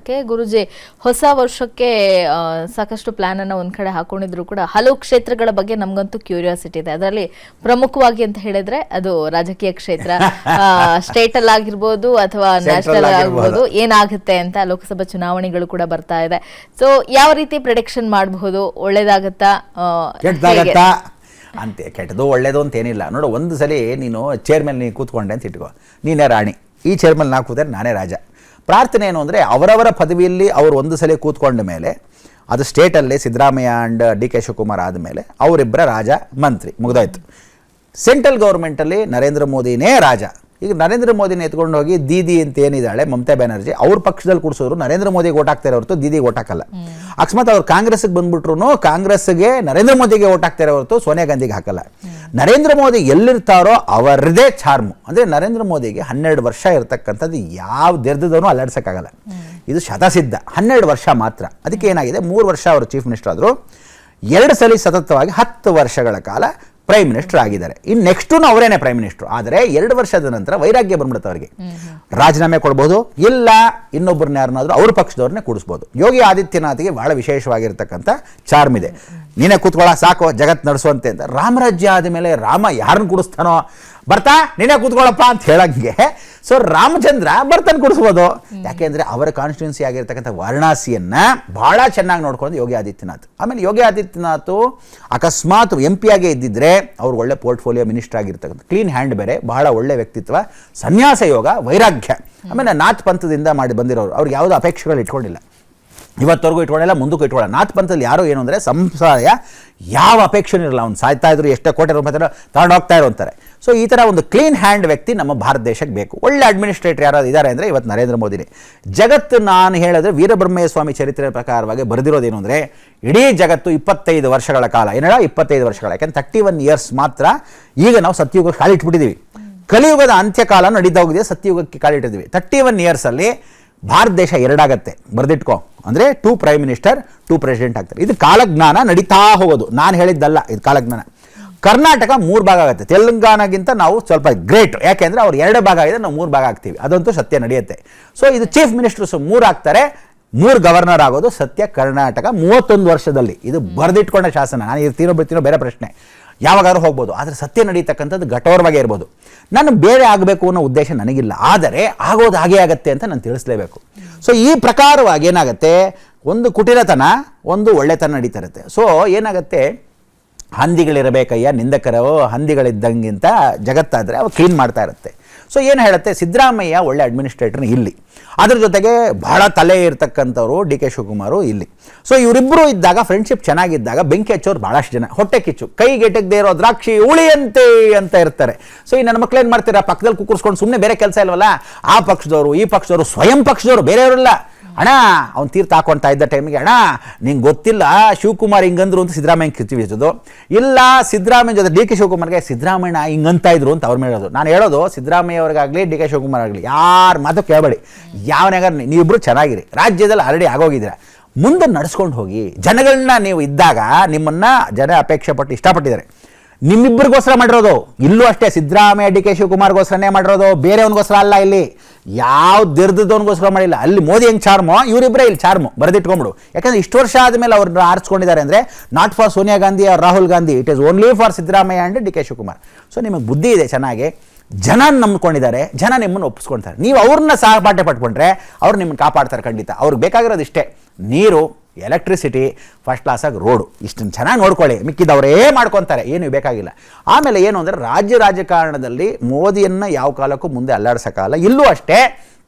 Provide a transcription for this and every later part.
ಮಾಡೋಕ್ಕೆ ಗುರುಜಿ ಹೊಸ ವರ್ಷಕ್ಕೆ ಸಾಕಷ್ಟು ಪ್ಲಾನ್ ಅನ್ನ ಒಂದ್ ಕಡೆ ಹಾಕೊಂಡಿದ್ರು ಕೂಡ ಹಲವು ಕ್ಷೇತ್ರಗಳ ಬಗ್ಗೆ ನಮ್ಗಂತೂ ಕ್ಯೂರಿಯಾಸಿಟಿ ಇದೆ. ಅದರಲ್ಲಿ ಪ್ರಮುಖವಾಗಿ ಅಂತ ಹೇಳಿದ್ರೆ ಅದು ರಾಜಕೀಯ ಕ್ಷೇತ್ರ, ಸ್ಟೇಟ್ ಅಲ್ಲಿ ಆಗಿರ್ಬೋದು ಅಥವಾ ನ್ಯಾಷನಲ್ ಆಗಿರ್ಬೋದು, ಏನಾಗುತ್ತೆ ಅಂತ. ಲೋಕಸಭಾ ಚುನಾವಣೆಗಳು ಕೂಡ ಬರ್ತಾ ಇದೆ. ಸೊ ಯಾವ ರೀತಿ ಪ್ರೆಡಿಕ್ಷನ್ ಮಾಡಬಹುದು? ಒಳ್ಳೇದಾಗತ್ತಾ ಅಂತೆ? ಕೆಟ್ಟದು ಒಳ್ಳೇದು ಅಂತ ಏನಿಲ್ಲ ನೋಡು. ಒಂದು ಸಲ ನೀನು ಚೇರ್ ಮೇಲೆ ನೀನು ಕೂತ್ಕೊಂಡೆ ಅಂತ ಇಟ್ಕೋ, ನೀನೇ ರಾಣಿ. ಈ ಚೇರ್ ಮೇಲೆ ನಾನು ಕೂತ್ರೆ ನಾನೇ ರಾಜ. ಪ್ರಾರ್ಥನೆ ಏನು ಅಂದರೆ ಅವರವರ ಪದವಿಯಲ್ಲಿ ಅವರು ಒಂದು ಸಲ ಕೂತ್ಕೊಂಡ ಮೇಲೆ, ಅದು ಸ್ಟೇಟಲ್ಲಿ Siddaramaiah and D K Shivakumar ಆದಮೇಲೆ ಅವರಿಬ್ಬರ ರಾಜ ಮಂತ್ರಿ ಮುಗಿದೋಯ್ತು. ಸೆಂಟ್ರಲ್ ಗೌರ್ಮೆಂಟಲ್ಲಿ ನರೇಂದ್ರ ಮೋದಿನೇ ರಾಜ. ಈಗ ನರೇಂದ್ರ ಮೋದಿನ ಎತ್ಕೊಂಡು ಹೋಗಿ ದೀದಿ ಅಂತ ಏನಿದ್ದಾಳೆ ಮಮತಾ ಬ್ಯಾನರ್ಜಿ, ಅವ್ರ ಪಕ್ಷದಲ್ಲಿ ಕೂಡಿಸೋರು ನರೇಂದ್ರ ಮೋದಿಗೆ ಓಟ್ ಹಾಕ್ತಾರೆ ಹೊರತು ದೀದಿಗೆ ಓಟ್ ಹಾಕಲ್ಲ. ಅಕಸ್ಮಾತ್ ಅವ್ರು ಕಾಂಗ್ರೆಸ್ಗೆ ಬಂದ್ಬಿಟ್ರು ಕಾಂಗ್ರೆಸ್ಗೆ ನರೇಂದ್ರ ಮೋದಿಗೆ ಓಟ್ ಹಾಕ್ತಾರೆ ಹೊರತು ಸೋನಿಯಾ ಗಾಂಧಿಗೆ ಹಾಕಲ್ಲ. ನರೇಂದ್ರ ಮೋದಿ ಎಲ್ಲಿರ್ತಾರೋ ಅವರದೇ ಚಾರ್ಮು. ಅಂದರೆ ನರೇಂದ್ರ ಮೋದಿಗೆ 12 ವರ್ಷ ಇರತಕ್ಕಂಥದ್ದು ಯಾವ ದೆರ್ದದವನು ಅಲ್ಲಾಡ್ಸೋಕ್ಕಾಗಲ್ಲ. ಇದು ಶತಸಿದ್ಧ 12 ವರ್ಷ ಮಾತ್ರ. ಅದಕ್ಕೆ ಏನಾಗಿದೆ, 3 ವರ್ಷ ಅವರು ಚೀಫ್ ಮಿನಿಸ್ಟರ್ ಆದರು, 2 ಸಲ ಸತತವಾಗಿ 10 ವರ್ಷಗಳ ಕಾಲ ಪ್ರೈಮ್ ಮಿನಿಸ್ಟರ್ ಆಗಿದ್ದಾರೆ. ಇನ್ನು ನೆಕ್ಸ್ಟೂ ಅವರೇನೆ ಪ್ರೈಮ್ ಮಿನಿಸ್ಟರ್. ಆದರೆ 2 ವರ್ಷದ ನಂತರ ವೈರಾಗ್ಯ ಬಂದ್ಬಿಡುತ್ತೆ ಅವರಿಗೆ. ರಾಜೀನಾಮೆ ಕೊಡ್ಬೋದು, ಇಲ್ಲ ಇನ್ನೊಬ್ಬರನ್ನ ಯಾರನ್ನಾದರೂ ಅವ್ರ ಪಕ್ಷದವ್ರನ್ನೇ ಕೂಡಿಸ್ಬೋದು. ಯೋಗಿ ಆದಿತ್ಯನಾಥ್ಗೆ ಬಹಳ ವಿಶೇಷವಾಗಿರ್ತಕ್ಕಂಥ ಚಾರ್ಮ್ ಇದೆ. ನೀನೇ ಕೂತ್ಕೊಳ್ಳ ಸಾಕು ಜಗತ್ ನಡೆಸುವಂತೆ ಅಂತ. ರಾಮರಾಜ್ಯ ಆದಮೇಲೆ ರಾಮ ಯಾರನ್ನ ಕೂಡಿಸ್ತಾನೋ, ಬರ್ತಾ ನೀನೇ ಕೂತ್ಕೊಳ್ಳಪ್ಪ ಅಂತ ಹೇಳಂಗೆ. ಸೊ ರಾಮಚಂದ್ರ ಬರ್ತಾನೆ ಕೂಡಿಸ್ಬೋದು. ಯಾಕೆಂದರೆ ಅವರ ಕಾನ್ಸ್ಟಿಟ್ಯೂನ್ಸಿ ಆಗಿರ್ತಕ್ಕಂಥ ವಾರಣಾಸಿಯನ್ನು ಭಾಳ ಚೆನ್ನಾಗಿ ನೋಡ್ಕೊಂಡು ಯೋಗಿ ಆದಿತ್ಯನಾಥ್. ಆಮೇಲೆ ಯೋಗಿ ಆದಿತ್ಯನಾಥ್ ಅಕಸ್ಮಾತ್ MP ಆಗೇ ಇದ್ದಿದ್ರೆ ಅವ್ರು ಒಳ್ಳೆ ಪೋರ್ಟ್ಫೋಲಿಯೋ ಮಿನಿಸ್ಟರ್ ಆಗಿರ್ತಕ್ಕಂಥ ಕ್ಲೀನ್ ಹ್ಯಾಂಡ್ ಬೇರೆ, ಬಹಳ ಒಳ್ಳೆ ವ್ಯಕ್ತಿತ್ವ, ಸನ್ಯಾಸ ಯೋಗ, ವೈರಾಗ್ಯ. ಆಮೇಲೆ ನಾಥ್ ಪಂಥದಿಂದ ಮಾಡಿ ಬಂದಿರೋರು, ಅವ್ರಿಗೆ ಯಾವುದೋ ಅಪೇಕ್ಷೆಗಳು ಇಟ್ಕೊಂಡಿಲ್ಲ, ಇವತ್ತವರೆಗೂ ಇಟ್ಕೊಳ್ಳಲ್ಲ, ಮುಂದಕ್ಕೂ ಇಟ್ಕೊಳ್ಳಲ್ಲ. ನಾಥ್ ಪಂಥದಲ್ಲಿ ಯಾರೋ ಏನು ಅಂದರೆ ಸಂಸಾರ ಯಾವ ಅಪೇಕ್ಷೆ ಇರಲ್ಲ. ಅವ್ನು ಸಾಯ್ತಾ ಇದ್ರು, ಎಷ್ಟೇ ಕೋಟಿ ರೂಪಾಯಿ ತಗೊಂಡು ಹೋಗ್ತಾ ಇರೋ ಅಂತಾರೆ. ಸೊ ಈ ಥರ ಒಂದು ಕ್ಲೀನ್ ಹ್ಯಾಂಡ್ ವ್ಯಕ್ತಿ ನಮ್ಮ ಭಾರತ ದೇಶಕ್ಕೆ ಬೇಕು. ಒಳ್ಳೆ ಅಡ್ಮಿನಿಸ್ಟ್ರೇಟರ್ ಯಾರಾದ್ರು ಇದ್ದಾರೆ ಅಂದರೆ ಇವತ್ತು ನರೇಂದ್ರ ಮೋದಿನೇ. ಜಗತ್ತು ನಾನು ಹೇಳಿದ್ರೆ ವೀರಬ್ರಹ್ಮಯ್ಯ ಸ್ವಾಮಿ ಚರಿತ್ರೆ ಪ್ರಕಾರವಾಗಿ ಬರೆದಿರೋದೇನು ಅಂದರೆ, ಇಡೀ ಜಗತ್ತು 25 ವರ್ಷಗಳ ಕಾಲ, ಏನೇಳ 25 ವರ್ಷಗಳ, ಯಾಕೆಂದ್ರೆ 31 ಇಯರ್ಸ್ ಮಾತ್ರ ಈಗ ನಾವು ಸತ್ಯಯುಗಕ್ಕೆ ಕಾಲಿಟ್ಬಿಟ್ಟಿದ್ದೀವಿ. ಕಲಿಯುಗದ ಅಂತ್ಯಕಾಲ ನಡೀತಾ ಹೋಗಿದೆ, ಸತ್ಯಯುಗಕ್ಕೆ ಕಾಲಿಟ್ಟಿದ್ದೀವಿ. 31 ಇಯರ್ಸಲ್ಲಿ ಭಾರತ ದೇಶ 2 ಆಗತ್ತೆ, ಬರೆದಿಟ್ಕೋ. ಅಂದರೆ 2 ಪ್ರೈಮ್ ಮಿನಿಸ್ಟರ್ 2 ಪ್ರೆಸಿಡೆಂಟ್ ಆಗ್ತಾರೆ. ಇದು ಕಾಲಜ್ಞಾನ ನಡೀತಾ ಹೋಗೋದು, ನಾನು ಹೇಳಿದ್ದಲ್ಲ, ಇದು ಕಾಲಜ್ಞಾನ. ಕರ್ನಾಟಕ 3 ಭಾಗ ಆಗುತ್ತೆ. ತೆಲಂಗಾಣಗಿಂತ ನಾವು ಸ್ವಲ್ಪ ಗ್ರೇಟ್, ಯಾಕೆಂದರೆ ಅವ್ರು 2 ಭಾಗ ಆಗಿದೆ, ನಾವು 3 ಭಾಗ ಆಗ್ತೀವಿ. ಅದಂತೂ ಸತ್ಯ ನಡೆಯುತ್ತೆ. ಸೊ ಇದು ಚೀಫ್ ಮಿನಿಸ್ಟರ್ಸ್ 3 ಆಗ್ತಾರೆ, 3 ಗವರ್ನರ್ ಆಗೋದು ಸತ್ಯ. ಕರ್ನಾಟಕ 31 ವರ್ಷದಲ್ಲಿ, ಇದು ಬರೆದಿಟ್ಕೊಂಡ ಶಾಸನ. ನಾನು ಇರ್ತೀನೋ ಬಿಡ್ತೀನೋ ಬೇರೆ ಪ್ರಶ್ನೆ, ಯಾವಾಗಾದ್ರೂ ಹೋಗ್ಬೋದು. ಆದರೆ ಸತ್ಯ ನಡೀತಕ್ಕಂಥದ್ದು ಘಟೋರ್ವಾಗೇ ಇರ್ಬೋದು. ನಾನು ಬೇರೆ ಆಗಬೇಕು ಅನ್ನೋ ಉದ್ದೇಶ ನನಗಿಲ್ಲ, ಆದರೆ ಆಗೋದು ಹಾಗೇ ಆಗತ್ತೆ ಅಂತ ನಾನು ತಿಳಿಸ್ಲೇಬೇಕು. ಸೊ ಈ ಪ್ರಕಾರವಾಗಿ ಏನಾಗುತ್ತೆ, ಒಂದು ಕುಟಿಲತನ, ಒಂದು ಒಳ್ಳೆತನ ನಡೀತಾ ಇರುತ್ತೆ. ಸೊ ಏನಾಗುತ್ತೆ, ಹಂದಿಗಳಿರಬೇಕಯ್ಯ ನಿಂದಕರು, ಹಂದಿಗಳಿದ್ದಂಗಿಂತ ಜಗತ್ತಾದರೆ ಅವು ಕ್ಲೀನ್ ಮಾಡ್ತಾ ಇರುತ್ತೆ. ಸೊ ಏನು ಹೇಳುತ್ತೆ, ಸಿದ್ದರಾಮಯ್ಯ ಒಳ್ಳೆ ಅಡ್ಮಿನಿಸ್ಟ್ರೇಟರ್ ಇಲ್ಲಿ, ಅದ್ರ ಜೊತೆಗೆ ಬಹಳ ತಲೆ ಇರ್ತಕ್ಕಂಥವ್ರು ಡಿ ಕೆ ಶಿವಕುಮಾರು ಇಲ್ಲಿ. ಸೊ ಇವರಿಬ್ಬರು ಇದ್ದಾಗ, ಫ್ರೆಂಡ್ಶಿಪ್ ಚೆನ್ನಾಗಿದ್ದಾಗ ಬೆಂಕಿ ಹಚ್ಚೋರು ಭಾಳಷ್ಟು ಜನ. ಹೊಟ್ಟೆ ಕಿಚ್ಚು, ಕೈಗೆಟಕದೇ ಇರೋ ದ್ರಾಕ್ಷಿ ಉಳಿಯಂತೆ ಅಂತ ಇರ್ತಾರೆ. ಸೊ ಈ ನನ್ನ ಮಕ್ಳು ಏನು ಮಾಡ್ತೀರಾ, ಪಕ್ಕದಲ್ಲಿ ಕುಕ್ಕರ್ಸ್ಕೊಂಡು ಸುಮ್ಮನೆ ಬೇರೆ ಕೆಲಸ ಇಲ್ವಲ್ಲ, ಆ ಪಕ್ಷದವರು ಈ ಪಕ್ಷದವರು, ಸ್ವಯಂ ಪಕ್ಷದವರು, ಬೇರೆಯವರಲ್ಲ. ಅಣ್ಣ ಅವ್ನು ತೀರ್ಥ ಹಾಕೊಳ್ತಾ ಇದ್ದ ಟೈಮಿಗೆ, ಅಣ್ಣ ನಿಂಗೆ ಗೊತ್ತಿಲ್ಲ ಶಿವಕುಮಾರ್ ಹಿಂಗಂದ್ರು ಅಂತ ಸಿದ್ದರಾಮಯ್ಯ ಕಿಚ್ಚಿಬಿಸೋದು, ಇಲ್ಲ ಸಿದ್ದರಾಮಯ್ಯ ಜೊತೆ ಡಿ ಕೆ ಶಿವಕುಮಾರ್ಗೆ ಸಿದ್ದರಾಮಯ್ಯ ಹಿಂಗಂತ ಇದ್ರು ಅಂತ ಅವ್ರು ಹೇಳೋದು. ನಾನು ಹೇಳೋದು, ಸಿದ್ದರಾಮಯ್ಯ ಅವ್ರಿಗಾಗಲಿ ಡಿ ಕೆ ಶಿವಕುಮಾರ್ ಆಗಲಿ ಯಾರ ಮಾತು ಕೇಳಬೇಡಿ. ಯಾವನಾಗ ನೀವಿಬ್ಬರು ಚೆನ್ನಾಗಿರಿ, ರಾಜ್ಯದಲ್ಲಿ ಆಲ್ರೆಡಿ ಆಗೋಗಿದ್ದೀರ, ಮುಂದೆ ನಡೆಸ್ಕೊಂಡು ಹೋಗಿ. ಜನಗಳನ್ನ ನೀವು ಇದ್ದಾಗ ನಿಮ್ಮನ್ನು ಜನ ಅಪೇಕ್ಷೆ ಪಟ್ಟು ಇಷ್ಟಪಟ್ಟಿದ್ದಾರೆ. ನಿಮ್ಮಿಬ್ಬರಿಗೋಸ್ಕರ ಮಾಡಿರೋದು, ಇಲ್ಲೂ ಅಷ್ಟೇ ಸಿದ್ದರಾಮಯ್ಯ ಡಿ ಕೆ ಶಿವಕುಮಾರ್ಗೋಸ್ಕರನೇ ಮಾಡಿರೋದು, ಬೇರೆಯವನಿಗೋಸ್ಕರ ಅಲ್ಲ. ಇಲ್ಲಿ ಯಾವ ದೆರ್ದವನಿಗೋಸ್ಕರ ಮಾಡಿಲ್ಲ. ಅಲ್ಲಿ ಮೋದಿ ಹೆಂಗೆ ಚಾರ್ಮೋ, ಇವರಿಬ್ಬರೇ ಇಲ್ಲಿ ಚಾರ್ಮು, ಬರೆದಿಟ್ಕೊಂಬಿಡು. ಯಾಕಂದರೆ ಇಷ್ಟು ವರ್ಷ ಆದಮೇಲೆ ಅವ್ರನ್ನ ಆರಿಸ್ಕೊಂಡಿದ್ದಾರೆ ಅಂದರೆ, not for Sonia Gandhi or Rahul Gandhi, it is only for Siddaramaiah and D K Shivakumar. So ನಿಮಗೆ ಬುದ್ಧಿ ಇದೆ ಚೆನ್ನಾಗಿ, ಜನ ನಂಬ್ಕೊಂಡಿದ್ದಾರೆ, ಜನ ನಿಮ್ಮನ್ನು ಒಪ್ಪಿಸ್ಕೊಳ್ತಾರೆ. ನೀವು ಅವ್ರನ್ನ ಸಹಪಾಠ ಪಟ್ಕೊಂಡ್ರೆ ಅವ್ರು ನಿಮ್ಮನ್ನು ಕಾಪಾಡ್ತಾರೆ ಖಂಡಿತ. ಅವ್ರಿಗೆ ಬೇಕಾಗಿರೋದು ಇಷ್ಟೇ, ನೀರು, ಎಲೆಕ್ಟ್ರಿಸಿಟಿ, ಫಸ್ಟ್ ಕ್ಲಾಸಾಗಿ ರೋಡು, ಇಷ್ಟನ್ನು ಚೆನ್ನಾಗಿ ನೋಡ್ಕೊಳ್ಳಿ, ಮಿಕ್ಕಿದವರೇ ಮಾಡ್ಕೊತಾರೆ, ಏನೂ ಬೇಕಾಗಿಲ್ಲ. ಆಮೇಲೆ ಏನು ಅಂದರೆ, ರಾಜಕಾರಣದಲ್ಲಿ ಮೋದಿಯನ್ನು ಯಾವ ಕಾಲಕ್ಕೂ ಮುಂದೆ ಅಲ್ಲಾಡ್ಸೋಕ್ಕಾಗಲ್ಲ. ಇಲ್ಲೂ ಅಷ್ಟೇ,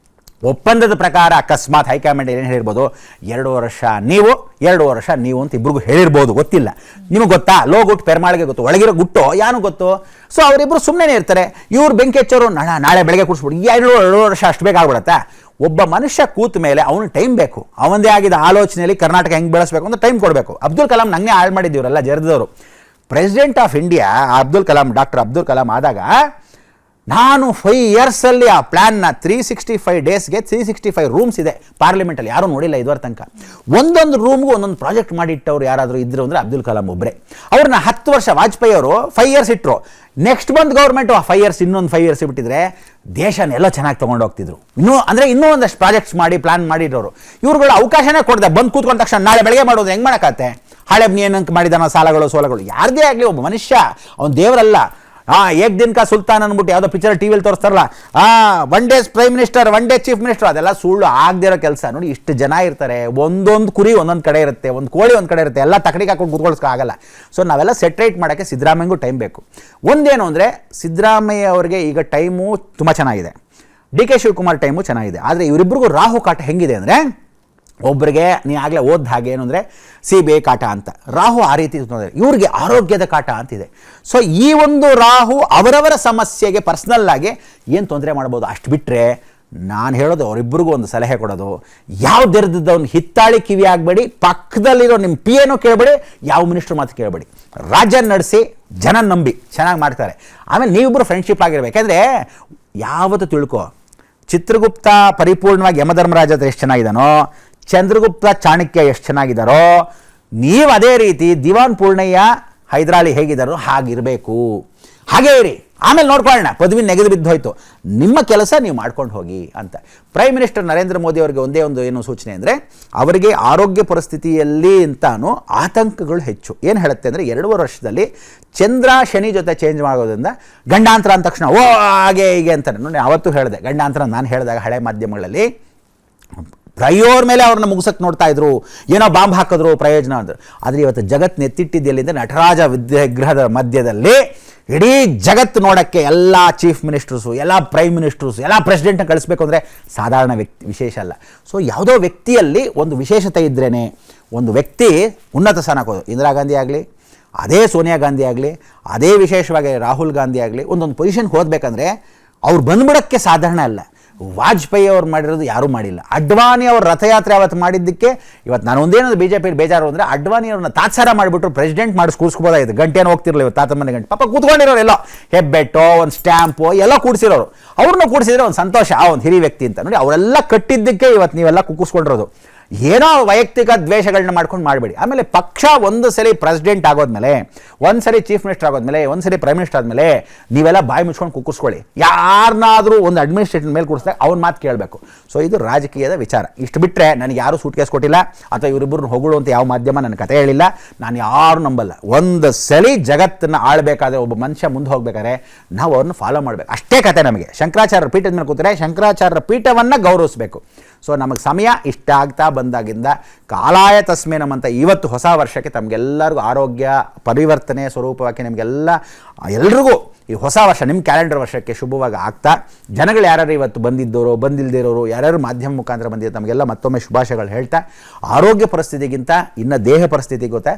ಒಪ್ಪಂದದ ಪ್ರಕಾರ ಅಕಸ್ಮಾತ್ ಹೈಕಮಾಂಡ್ ಏನು ಹೇಳಿರ್ಬೋದು, 2 ವರ್ಷ ನೀವು 2 ವರ್ಷ ನೀವು ಅಂತ ಇಬ್ರಿಗೂ ಹೇಳಿರ್ಬೋದು, ಗೊತ್ತಿಲ್ಲ. ನಿಮಗೆ ಗೊತ್ತಾ, ಲೋಗುಟ್ಟು ಪೆರ್ಮಾಳಿಗೆ ಗೊತ್ತು, ಒಳಗಿರೋ ಗುಟ್ಟು ಯಾನು ಗೊತ್ತು. ಸೊ ಅವರಿಬ್ಬರು ಸುಮ್ಮನೆ ಇರ್ತಾರೆ. ಇವ್ರು ಬೆಂಕಿ ಹಚ್ಚೋರು ನಾಳೆ ಬೆಳಗ್ಗೆ ಕೂಡಿಸ್ಬಿಟ್ಟು 2 ವರ್ಷ ಅಷ್ಟು ಬೇಕಾಗ್ಬಿಡತ್ತಾ? ಒಬ್ಬ ಮನುಷ್ಯ ಕೂತ ಮೇಲೆ ಅವನಿಗೆ ಟೈಮ್ ಬೇಕು. ಅವನದೇ ಆಗಿದ್ದ ಆಲೋಚನೆಯಲ್ಲಿ ಕರ್ನಾಟಕ ಹೆಂಗೆ ಬೆಳೆಸಬೇಕು ಅಂತ ಟೈಮ್ ಕೊಡಬೇಕು. ಅಬ್ದುಲ್ ಕಲಾಂ ನಂಗೆ ಹಾಳು ಮಾಡಿದ್ದೀವರೆಲ್ಲ ಜರ್ದವರು. President of India doctor Abdul Kalam ಆದಾಗ ನಾನು 5 ಇಯರ್ಸಲ್ಲಿ ಆ ಪ್ಲ್ಯಾನ್ನ 365 ಡೇಸ್ಗೆ 365 ರೂಮ್ಸ್ ಇದೆ ಪಾರ್ಲಿಮೆಂಟಲ್ಲಿ, ಯಾರೂ ನೋಡಿಲ್ಲ ಇದುವರೆ ತನಕ. ಒಂದೊಂದು ರೂಮ್ಗೂ ಒಂದೊಂದು ಪ್ರಾಜೆಕ್ಟ್ ಮಾಡಿಟ್ಟವ್ರು ಯಾರಾದರೂ ಇದ್ರು ಅಂದರೆ ಅಬ್ದುಲ್ ಕಲಾಂ ಒಬ್ಬರೇ. ಅವ್ರನ್ನ 10 ವರ್ಷ ವಾಜಪೇಯಿ ಅವರು 5 ಇಯರ್ಸ್ ಇಟ್ಟರು. ನೆಕ್ಸ್ಟ್ ಬಂದು ಗೌರ್ಮೆಂಟು ಆ 5 ಇಯರ್ಸ್ ಇನ್ನೊಂದು 5 ಇಯರ್ಸ್ ಬಿಟ್ಟಿದ್ರೆ ದೇಶನೆಲ್ಲ ಚೆನ್ನಾಗಿ ತೊಗೊಂಡು ಹೋಗ್ತಿದ್ರು. ಇನ್ನೂ ಒಂದಷ್ಟು ಪ್ರಾಜೆಕ್ಟ್ಸ್ ಮಾಡಿ ಪ್ಲಾನ್ ಮಾಡಿರೋರು. ಇವ್ರುಗಳು ಅವಕಾಶನೇ ಕೊಡದೆ ಬಂದು ಕೂತ್ಕೊಂಡ ತಕ್ಷಣ ನಾಳೆ ಬೆಳಗ್ಗೆ ಮಾಡೋದು ಹೆಂಗೆ ಮಾಡೋಕ್ಕಾಗತ್ತೆ? ಹಳೆ ಏನಂಕ ಮಾಡಿದಾನ ಸಾಲಗಳು ಸೋಲಗಳು. ಯಾರದೇ ಆಗಲಿ ಒಬ್ಬ ಮನುಷ್ಯ ಅವನು ದೇವರಲ್ಲ. ಏಕ್ ದಿನ ಕಾ ಸುಲ್ತಾನ್ ಅಂದ್ಬಿಟ್ಟು ಯಾವುದೋ ಪಿಕ್ಚರ್ ಟಿವಿಯಲ್ಲಿ ತೋರಿಸ್ತಾರಲ್ಲ, 1 day prime minister 1 day chief minister, ಅದೆಲ್ಲ ಸುಳ್ಳು, ಆಗದೇ ಇರೋ ಕೆಲಸ. ನೋಡಿ, ಇಷ್ಟು ಜನ ಇರ್ತಾರೆ, ಒಂದೊಂದು ಕುರಿ ಒಂದೊಂದು ಕಡೆ ಇರುತ್ತೆ, ಒಂದು ಕೋಳಿ ಒಂದು ಕಡೆ ಇರುತ್ತೆ, ಎಲ್ಲ ತಕಡಿಗೆ ಹಾಕೊಂಡು ಕೂತ್ಕೊಳ್ಸೋಕ್ಕಾಗಲ್ಲ. ಸೊ ನಾವೆಲ್ಲ ಸೆಟ್ರೇಟ್ ಮಾಡೋಕ್ಕೆ ಸಿದ್ದರಾಮಯ್ಯಗೂ ಟೈಮ್ ಬೇಕು. ಒಂದೇನು ಅಂದರೆ ಸಿದ್ದರಾಮಯ್ಯ ಅವರಿಗೆ ಈಗ ಟೈಮು ತುಂಬ ಚೆನ್ನಾಗಿದೆ, DK ಶಿವಕುಮಾರ್ ಟೈಮು ಚೆನ್ನಾಗಿದೆ. ಆದರೆ ಇವರಿಬ್ಬರಿಗೂ ರಾಹು ಕಾಟ ಹೆಂಗಿದೆ ಅಂದರೆ, ಒಬ್ಬರಿಗೆ ನೀ ಆಗಲೇ ಓದ್ದ ಹಾಗೆ ಏನು ಅಂದರೆ CBI ಕಾಟ ಅಂತ, ರಾಹು ಆ ರೀತಿ ಇವ್ರಿಗೆ ಆರೋಗ್ಯದ ಕಾಟ ಅಂತಿದೆ. ಸೊ ಈ ಒಂದು ರಾಹು ಅವರವರ ಸಮಸ್ಯೆಗೆ ಪರ್ಸ್ನಲ್ ಆಗಿ ಏನು ತೊಂದರೆ ಮಾಡ್ಬೋದು. ಅಷ್ಟು ಬಿಟ್ಟರೆ ನಾನು ಹೇಳೋದು ಅವರಿಬ್ಬರಿಗೂ ಒಂದು ಸಲಹೆ ಕೊಡೋದು, ಯಾವ ದೆರೆದವ್ನು ಹಿತ್ತಾಳಿ ಕಿವಿ ಆಗಬೇಡಿ, ಪಕ್ಕದಲ್ಲಿರೋ ನಿಮ್ಮ PA ಕೇಳಬೇಡಿ, ಯಾವ ಮಿನಿಸ್ಟ್ರ್ ಮಾತು ಕೇಳಬೇಡಿ, ರಾಜ್ಯ ನಡೆಸಿ ಜನ ನಂಬಿ ಚೆನ್ನಾಗಿ ಮಾಡ್ತಾರೆ. ಆಮೇಲೆ ನೀವಿಬ್ಬರು ಫ್ರೆಂಡ್ಶಿಪ್ ಆಗಿರ್ಬೇಕು. ಯಾಕೆಂದರೆ ಯಾವತ್ತು ತಿಳ್ಕೊ, ಚಿತ್ರಗುಪ್ತ ಪರಿಪೂರ್ಣವಾಗಿ ಯಮಧರ್ಮರಾಜ ಹತ್ರ ಎಷ್ಟು ಚೆನ್ನಾಗಿದ್ದಾನೋ, ಚಂದ್ರಗುಪ್ತ ಚಾಣಕ್ಯ ಎಷ್ಟು ಚೆನ್ನಾಗಿದ್ದಾರೋ, ನೀವು ಅದೇ ರೀತಿ ದಿವಾನ್ ಪೂರ್ಣಯ್ಯ ಹೈದರಾಳಿ ಹೇಗಿದ್ದಾರೋ ಹಾಗಿರಬೇಕು. ಹಾಗೇ ಇರಿ, ಆಮೇಲೆ ನೋಡ್ಕೊಳ್ಳೋಣ, ಪದವಿ ನೆಗೆದು ಬಿದ್ದು ಹೋಯ್ತು, ನಿಮ್ಮ ಕೆಲಸ ನೀವು ಮಾಡ್ಕೊಂಡು ಹೋಗಿ ಅಂತ. ಪ್ರೈಮ್ ಮಿನಿಸ್ಟರ್ ನರೇಂದ್ರ ಮೋದಿ ಅವರಿಗೆ ಒಂದೇ ಒಂದು ಏನು ಸೂಚನೆ ಅಂದರೆ, ಅವರಿಗೆ ಆರೋಗ್ಯ ಪರಿಸ್ಥಿತಿಯಲ್ಲಿ ಅಂತಾನು ಆತಂಕಗಳು ಹೆಚ್ಚು. ಏನು ಹೇಳುತ್ತೆ ಅಂದರೆ, 2.5 ವರ್ಷದಲ್ಲಿ ಚಂದ್ರ ಶನಿ ಜೊತೆ ಚೇಂಜ್ ಮಾಡೋದ್ರಿಂದ ಗಂಡಾಂತರ ಅಂದ ತಕ್ಷಣ ಓ ಹಾಗೆ ಹೀಗೆ ಅಂತಾರೆ. ನೋಡಿ, ಅವತ್ತು ಹೇಳಿದೆ ಗಂಡಾಂತರ, ನಾನು ಹೇಳಿದಾಗ ಹಳೆ ಮಾಧ್ಯಮಗಳಲ್ಲಿ ಪ್ರಯೋರ್ ಮೇಲೆ ಅವ್ರನ್ನ ಮುಗಿಸಕ್ಕೆ ನೋಡ್ತಾ ಇದ್ರು, ಏನೋ ಬಾಂಬ್ ಹಾಕಿದ್ರು ಪ್ರಯೋಜನ ಅಂದರು. ಆದರೆ ಇವತ್ತು ಜಗತ್ತು ನೆತ್ತಿಟ್ಟಿದ್ದೆಲ್ಲಿಂದ ನಟರಾಜ ವಿಗ್ರಹದ ಮಧ್ಯದಲ್ಲಿ ಇಡೀ ಜಗತ್ತು ನೋಡೋಕ್ಕೆ ಎಲ್ಲ ಚೀಫ್ ಮಿನಿಸ್ಟರ್ಸು, ಎಲ್ಲ ಪ್ರೈಮ್ ಮಿನಿಸ್ಟರ್ಸು, ಎಲ್ಲ ಪ್ರೆಸಿಡೆಂಟ್ನ ಕಳಿಸ್ಬೇಕು ಅಂದರೆ ಸಾಧಾರಣ ವಿಶೇಷ ಅಲ್ಲ. ಸೊ ಯಾವುದೋ ವ್ಯಕ್ತಿಯಲ್ಲಿ ಒಂದು ವಿಶೇಷತೆ ಇದ್ರೇ ಒಂದು ವ್ಯಕ್ತಿ ಉನ್ನತ ಸ್ಥಾನಕ್ಕೆ ಹೋದು. ಇಂದಿರಾ ಗಾಂಧಿ ಆಗಲಿ, ಅದೇ ಸೋನಿಯಾ ಗಾಂಧಿ ಆಗಲಿ, ಅದೇ ವಿಶೇಷವಾಗಿ ರಾಹುಲ್ ಗಾಂಧಿ ಆಗಲಿ, ಒಂದೊಂದು ಪೊಸಿಷನ್ಗೆ ಹೋಗಬೇಕಂದ್ರೆ ಅವ್ರು ಬಂದ್ಬಿಡೋಕ್ಕೆ ಸಾಧಾರಣ ಅಲ್ಲ. ವಾಜಪೇಯಿ ಅವ್ರು ಮಾಡಿರೋದು ಯಾರೂ ಮಾಡಿಲ್ಲ. ಅಡ್ವಾಣಿ ಅವ್ರ ರಥಯಾತ್ರೆ ಅವತ್ತು ಮಾಡಿದ್ದಕ್ಕೆ ಇವತ್ತು ನಾನು ಒಂದೇನದು BJP ಬೇಜಾರು ಅಂದರೆ, ಅಡ್ವಾಣಿ ಅವ್ರನ್ನ ತಾತ್ಸಾರ ಮಾಡಿಬಿಟ್ರು ಪ್ರೆಸಿಡೆಂಟ್ ಮಾಡಿಸಿ ಕೂರಿಸ್ಬೋದಾಗಿತ್ತು. ಗಂಟೆನೂ ಹೋಗ್ತಿರಲಿಲ್ಲ ಇವತ್ತು ತಾತ ಮನೆ ಗಂಟೆ. ಪಾಪ ಕೂತ್ಕೊಂಡಿರೋರು ಎಲ್ಲೋ ಹೆಬ್ಬೆಟ್ಟೋ ಒಂದು ಸ್ಟ್ಯಾಂಪೋ ಎಲ್ಲ ಕೂಡಿಸಿರೋರು, ಅವ್ರನ್ನ ಕೂಡಿಸಿದ್ರೆ ಒಂದು ಸಂತೋಷ, ಒಂದು ಹಿರಿಯ ವ್ಯಕ್ತಿ ಅಂತ. ನೋಡಿ, ಅವರೆಲ್ಲ ಕಟ್ಟಿದ್ದಕ್ಕೆ ಇವತ್ತು ನೀವೆಲ್ಲ ಕುಕ್ಕಿಸ್ಕೊಂಡಿರೋದು. ಏನೋ ವೈಯಕ್ತಿಕ ದ್ವೇಷಗಳನ್ನ ಮಾಡ್ಕೊಂಡು ಮಾಡಬೇಡಿ. ಆಮೇಲೆ ಪಕ್ಷ ಒಂದು ಸರಿ ಪ್ರೆಸಿಡೆಂಟ್ ಆಗೋದ್ಮೇಲೆ, ಒಂದು ಸರಿ ಚೀಫ್ ಮಿನಿಸ್ಟರ್ ಆಗೋದ್ಮೇಲೆ, ಒಂದು ಸರಿ ಪ್ರೈಮ್ ಮಿನಿಸ್ಟರ್ ಆದಮೇಲೆ ನೀವೆಲ್ಲ ಬಾಯಿ ಮುಚ್ಕೊಂಡು ಕುಕ್ಕಿಸ್ಕೊಳ್ಳಿ. ಯಾರನ್ನಾದರೂ ಒಂದು ಅಡ್ಮಿನಿಸ್ಟ್ರೇಷನ್ ಮೇಲೆ ಕೂರಿಸಿದಾಗ ಅವ್ನ ಮಾತು ಕೇಳಬೇಕು. ಸೊ ಇದು ರಾಜಕೀಯದ ವಿಚಾರ. ಇಷ್ಟು ಬಿಟ್ಟರೆ ನನಗೆ ಯಾರೂ ಸೂಟ್ ಕೇಸ್ ಕೊಟ್ಟಿಲ್ಲ, ಅಥವಾ ಇವರಿಬ್ಬರನ್ನ ಹೊಗಳು ಅಂತ ಯಾವ ಮಾಧ್ಯಮ ನನ್ನ ಕತೆ ಹೇಳಿಲ್ಲ. ನಾನು ಯಾರು ನಂಬಲ್ಲ. ಒಂದು ಸಲಿ ಜಗತ್ತನ್ನು ಆಳಬೇಕಾದ್ರೆ, ಒಬ್ಬ ಮನುಷ್ಯ ಮುಂದೆ ಹೋಗ್ಬೇಕಾದ್ರೆ ನಾವು ಅವ್ರನ್ನ ಫಾಲೋ ಮಾಡಬೇಕು, ಅಷ್ಟೇ ಕತೆ ನಮಗೆ. ಶಂಕರಾಚಾರ್ಯರ ಪೀಠದ ಮೇಲೆ ಕೂತ್ರೆ ಶಂಕರಾಚಾರ್ಯರ ಪೀಠವನ್ನು ಗೌರವಿಸಬೇಕು. ಸೊ ನಮಗೆ ಸಮಯ ಇಷ್ಟ ಆಗ್ತಾ ಬಂದಾಗಿಂದ ಕಾಲಾಯ ತಸ್ಮೇ ನಮ್ಮಂತ ಇವತ್ತು ಹೊಸ ವರ್ಷಕ್ಕೆ ತಮಗೆಲ್ಲರಿಗೂ ಆರೋಗ್ಯ ಪರಿವರ್ತನೆ ಸ್ವರೂಪವಾಗಿ ಎಲ್ರಿಗೂ ಈ ಹೊಸ ವರ್ಷ ನಿಮ್ಮ ಕ್ಯಾಲೆಂಡರ್ ವರ್ಷಕ್ಕೆ ಶುಭವಾಗಿ ಆಗ್ತಾ, ಜನಗಳು ಯಾರು ಇವತ್ತು ಬಂದಿದ್ದವರು ಬಂದಿಲ್ಲದಿರೋರು ಯಾರ್ಯಾರು ಮಾಧ್ಯಮ ಮುಖಾಂತರ ಬಂದಿದ್ದು ತಮಗೆಲ್ಲ ಮತ್ತೊಮ್ಮೆ ಶುಭಾಶಯಗಳು ಹೇಳ್ತಾ, ಆರೋಗ್ಯ ಪರಿಸ್ಥಿತಿಗಿಂತ ಇನ್ನು ದೇಹ ಪರಿಸ್ಥಿತಿ ಗೊತ್ತಾ,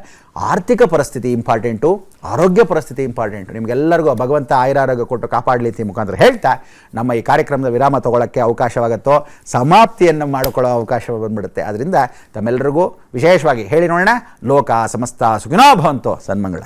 ಆರ್ಥಿಕ ಪರಿಸ್ಥಿತಿ ಇಂಪಾರ್ಟೆಂಟು, ಆರೋಗ್ಯ ಪರಿಸ್ಥಿತಿ ಇಂಪಾರ್ಟೆಂಟು. ನಿಮಗೆಲ್ಲರಿಗೂ ಭಗವಂತ ಆಯುರಾರೋಗ್ಯ ಕೊಟ್ಟು ಕಾಪಾಡಲಿ ಮುಖಾಂತರ ಹೇಳ್ತಾ ನಮ್ಮ ಈ ಕಾರ್ಯಕ್ರಮದ ವಿರಾಮ ತಗೊಳ್ಳೋಕ್ಕೆ ಅವಕಾಶವಾಗುತ್ತೋ, ಸಮಾಪ್ತಿಯನ್ನು ಮಾಡಿಕೊಳ್ಳೋ ಅವಕಾಶ ಬಂದ್ಬಿಡುತ್ತೆ. ಅದರಿಂದ ತಮ್ಮೆಲ್ಲರಿಗೂ ವಿಶೇಷವಾಗಿ ಹೇಳಿ ನೋಡೋಣ, ಲೋಕ ಸಮಸ್ತ ಸುಖಿನೋ ಭವಂತೋ, ಸನ್ಮಂಗಳ.